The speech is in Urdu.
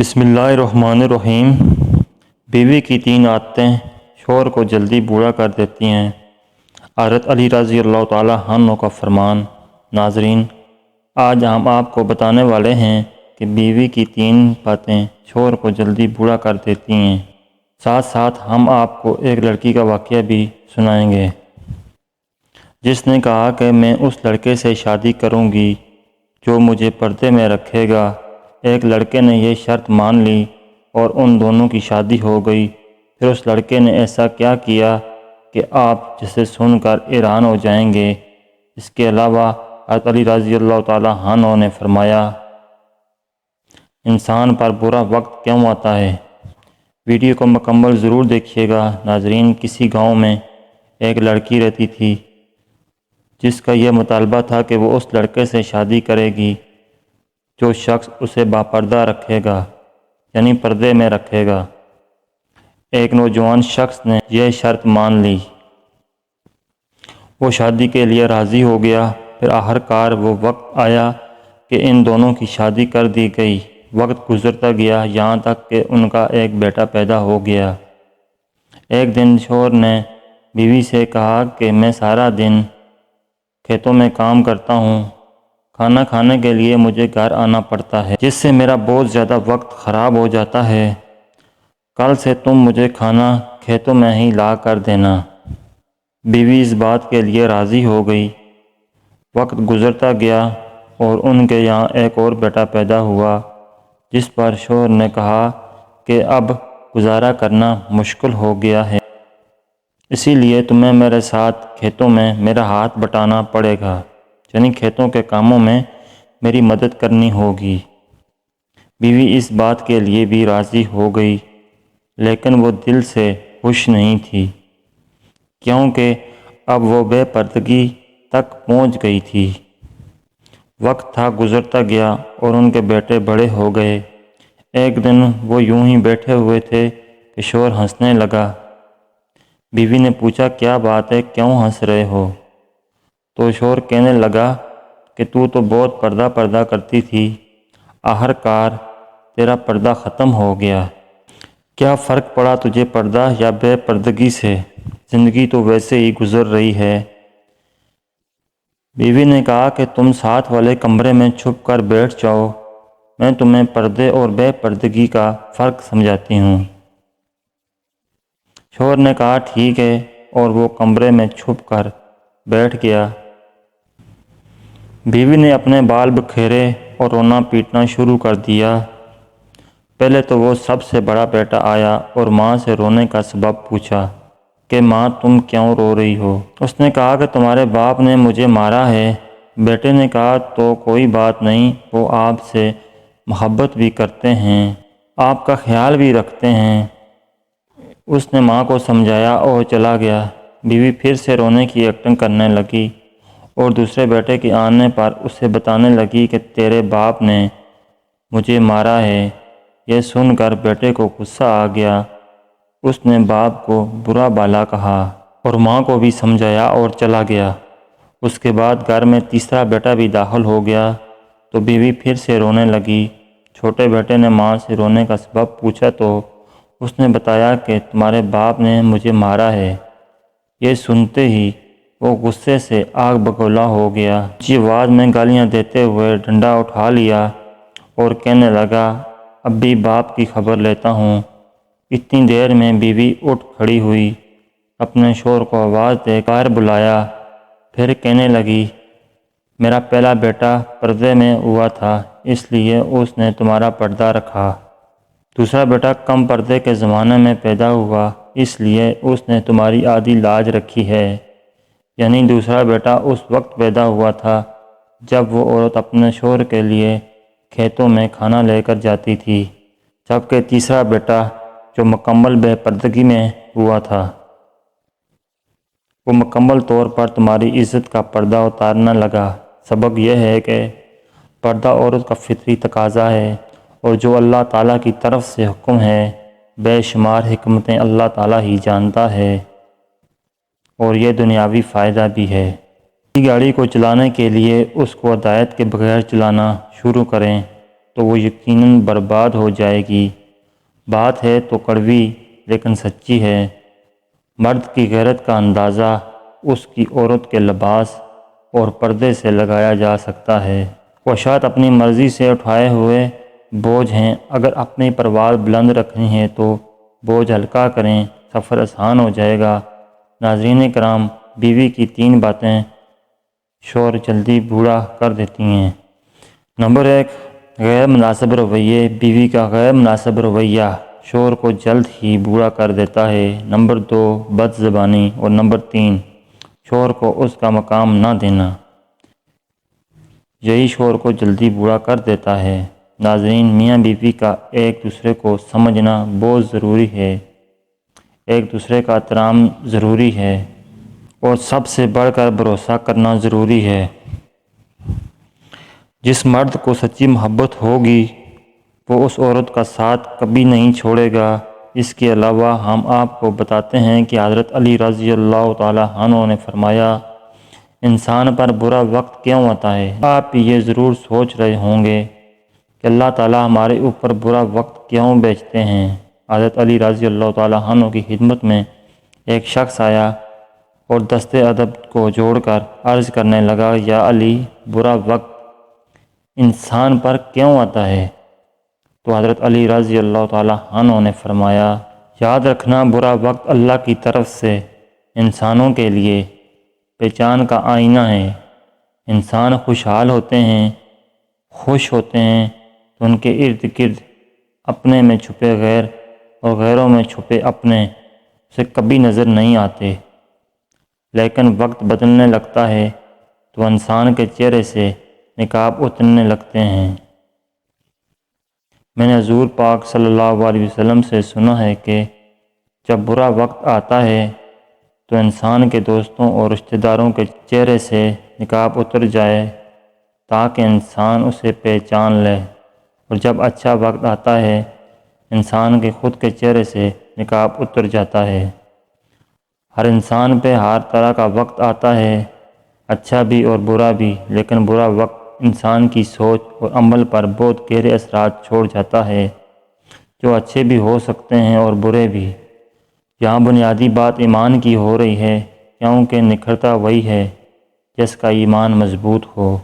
بسم اللہ الرحمن الرحیم۔ بیوی کی 3 عادتیں شوہر کو جلدی بوڑھا کر دیتی ہیں۔ حضرت علی رضی اللہ تعالیٰ عنہ کا فرمان۔ ناظرین، آج ہم آپ کو بتانے والے ہیں کہ بیوی کی 3 باتیں شوہر کو جلدی بوڑھا کر دیتی ہیں۔ ساتھ ساتھ ہم آپ کو ایک لڑکی کا واقعہ بھی سنائیں گے جس نے کہا کہ میں اس لڑکے سے شادی کروں گی جو مجھے پردے میں رکھے گا۔ ایک لڑکے نے یہ شرط مان لی اور ان دونوں کی شادی ہو گئی۔ پھر اس لڑکے نے ایسا کیا کیا کہ آپ جسے سن کر حیران ہو جائیں گے۔ اس کے علاوہ حضرت علی رضی اللہ تعالیٰ عنہ نے فرمایا، انسان پر برا وقت کیوں آتا ہے؟ ویڈیو کو مکمل ضرور دیکھیے گا۔ ناظرین، کسی گاؤں میں ایک لڑکی رہتی تھی جس کا یہ مطالبہ تھا کہ وہ اس لڑکے سے شادی کرے گی جو شخص اسے باپردہ رکھے گا، یعنی پردے میں رکھے گا۔ ایک نوجوان شخص نے یہ شرط مان لی۔ وہ شادی کے لیے راضی ہو گیا۔ پھر آخرکار وہ وقت آیا کہ ان دونوں کی شادی کر دی گئی۔ وقت گزرتا گیا یہاں تک کہ ان کا ایک بیٹا پیدا ہو گیا۔ ایک دن شوہر نے بیوی سے کہا کہ میں سارا دن کھیتوں میں کام کرتا ہوں، کھانا کھانے کے لیے مجھے گھر آنا پڑتا ہے جس سے میرا بہت زیادہ وقت خراب ہو جاتا ہے۔ کل سے تم مجھے کھانا کھیتوں میں ہی لا کر دینا۔ بیوی اس بات کے لیے راضی ہو گئی۔ وقت گزرتا گیا اور ان کے یہاں ایک اور بیٹا پیدا ہوا جس پر شوہر نے کہا کہ اب گزارا کرنا مشکل ہو گیا ہے، اسی لیے تمہیں میرے ساتھ کھیتوں میں میرا ہاتھ بٹانا پڑے گا، یعنی کھیتوں کے کاموں میں میری مدد کرنی ہوگی۔ بیوی اس بات کے لیے بھی راضی ہو گئی، لیکن وہ دل سے خوش نہیں تھی کیونکہ اب وہ بے پردگی تک پہنچ گئی تھی۔ وقت تھا گزرتا گیا اور ان کے بیٹے بڑے ہو گئے۔ ایک دن وہ یوں ہی بیٹھے ہوئے تھے کہ شوہر ہنسنے لگا۔ بیوی نے پوچھا، کیا بات ہے، کیوں ہنس رہے ہو؟ تو شوہر کہنے لگا کہ تو بہت پردہ کرتی تھی، آخرکار تیرا پردہ ختم ہو گیا۔ کیا فرق پڑا تجھے پردہ یا بے پردگی سے؟ زندگی تو ویسے ہی گزر رہی ہے۔ بیوی نے کہا کہ تم ساتھ والے کمرے میں چھپ کر بیٹھ جاؤ، میں تمہیں پردے اور بے پردگی کا فرق سمجھاتی ہوں۔ شوہر نے کہا ٹھیک ہے، اور وہ کمرے میں چھپ کر بیٹھ گیا۔ بیوی نے اپنے بال بکھیرے اور رونا پیٹنا شروع کر دیا۔ پہلے تو وہ سب سے بڑا بیٹا آیا اور ماں سے رونے کا سبب پوچھا کہ ماں تم کیوں رو رہی ہو؟ اس نے کہا کہ تمہارے باپ نے مجھے مارا ہے۔ بیٹے نے کہا تو کوئی بات نہیں، وہ آپ سے محبت بھی کرتے ہیں، آپ کا خیال بھی رکھتے ہیں۔ اس نے ماں کو سمجھایا اور چلا گیا۔ بیوی پھر سے رونے کی ایکٹنگ کرنے لگی اور دوسرے بیٹے کے آنے پر اسے بتانے لگی کہ تیرے باپ نے مجھے مارا ہے۔ یہ سن کر بیٹے کو غصہ آ گیا۔ اس نے باپ کو برا بھلا کہا اور ماں کو بھی سمجھایا اور چلا گیا۔ اس کے بعد گھر میں تیسرا بیٹا بھی داخل ہو گیا تو بیوی پھر سے رونے لگی۔ چھوٹے بیٹے نے ماں سے رونے کا سبب پوچھا تو اس نے بتایا کہ تمہارے باپ نے مجھے مارا ہے۔ یہ سنتے ہی وہ غصے سے آگ بگولا ہو گیا۔ اونچی آواز میں گالیاں دیتے ہوئے ڈنڈا اٹھا لیا اور کہنے لگا، اب بھی باپ کی خبر لیتا ہوں۔ اتنی دیر میں بیوی اٹھ کھڑی ہوئی، اپنے شوہر کو آواز دے کر بلایا، پھر کہنے لگی، میرا پہلا بیٹا پردے میں ہوا تھا، اس لیے اس نے تمہارا پردہ رکھا۔ دوسرا بیٹا کم پردے کے زمانے میں پیدا ہوا، اس لیے اس نے تمہاری آدھی لاج رکھی ہے۔ یعنی دوسرا بیٹا اس وقت پیدا ہوا تھا جب وہ عورت اپنے شوہر کے لیے کھیتوں میں کھانا لے کر جاتی تھی، جبکہ تیسرا بیٹا جو مکمل بے پردگی میں ہوا تھا وہ مکمل طور پر تمہاری عزت کا پردہ اتارنے لگا۔ سبق یہ ہے کہ پردہ عورت کا فطری تقاضا ہے، اور جو اللہ تعالیٰ کی طرف سے حکم ہے، بے شمار حکمتیں اللہ تعالیٰ ہی جانتا ہے، اور یہ دنیاوی فائدہ بھی ہے۔ گاڑی کو چلانے کے لیے اس کو ہدایت کے بغیر چلانا شروع کریں تو وہ یقیناً برباد ہو جائے گی۔ بات ہے تو کڑوی لیکن سچی ہے۔ مرد کی غیرت کا اندازہ اس کی عورت کے لباس اور پردے سے لگایا جا سکتا ہے۔ پوشاک اپنی مرضی سے اٹھائے ہوئے بوجھ ہیں۔ اگر اپنی پرواز بلند رکھنی ہے تو بوجھ ہلکا کریں، سفر آسان ہو جائے گا۔ ناظرین کرام، بیوی کی 3 باتیں شوہر جلدی بوڑھا کر دیتی ہیں۔ نمبر 1، غیر مناسب رویے۔ بیوی کا غیر مناسب رویہ شوہر کو جلد ہی بوڑھا کر دیتا ہے۔ نمبر 2، بد زبانی۔ اور نمبر 3، شوہر کو اس کا مقام نہ دینا۔ یہی شوہر کو جلدی بوڑھا کر دیتا ہے۔ ناظرین، میاں بیوی کا ایک دوسرے کو سمجھنا بہت ضروری ہے، ایک دوسرے کا احترام ضروری ہے، اور سب سے بڑھ کر بھروسہ کرنا ضروری ہے۔ جس مرد کو سچی محبت ہوگی وہ اس عورت کا ساتھ کبھی نہیں چھوڑے گا۔ اس کے علاوہ ہم آپ کو بتاتے ہیں کہ حضرت علی رضی اللہ تعالیٰ عنہ نے فرمایا، انسان پر برا وقت کیوں آتا ہے؟ آپ یہ ضرور سوچ رہے ہوں گے کہ اللہ تعالیٰ ہمارے اوپر برا وقت کیوں بھیجتے ہیں۔ حضرت علی رضی اللہ تعالیٰ عنہ کی خدمت میں ایک شخص آیا اور دست ادب کو جوڑ کر عرض کرنے لگا، یا علی، برا وقت انسان پر کیوں آتا ہے؟ تو حضرت علی رضی اللہ تعالیٰ عنہ نے فرمایا، یاد رکھنا، برا وقت اللہ کی طرف سے انسانوں کے لیے پہچان کا آئینہ ہے۔ انسان خوشحال ہوتے ہیں، خوش ہوتے ہیں تو ان کے ارد گرد اپنے میں چھپے غیر اور غیروں میں چھپے اپنے اسے کبھی نظر نہیں آتے۔ لیکن وقت بدلنے لگتا ہے تو انسان کے چہرے سے نقاب اترنے لگتے ہیں۔ میں نے حضور پاک صلی اللہ علیہ وسلم سے سنا ہے کہ جب برا وقت آتا ہے تو انسان کے دوستوں اور رشتہ داروں کے چہرے سے نقاب اتر جائے تاکہ انسان اسے پہچان لے، اور جب اچھا وقت آتا ہے انسان کے خود کے چہرے سے نقاب اتر جاتا ہے۔ ہر انسان پہ ہر طرح کا وقت آتا ہے، اچھا بھی اور برا بھی، لیکن برا وقت انسان کی سوچ اور عمل پر بہت گہرے اثرات چھوڑ جاتا ہے، جو اچھے بھی ہو سکتے ہیں اور برے بھی۔ یہاں بنیادی بات ایمان کی ہو رہی ہے، کیونکہ نکھرتا وہی ہے جس کا ایمان مضبوط ہو۔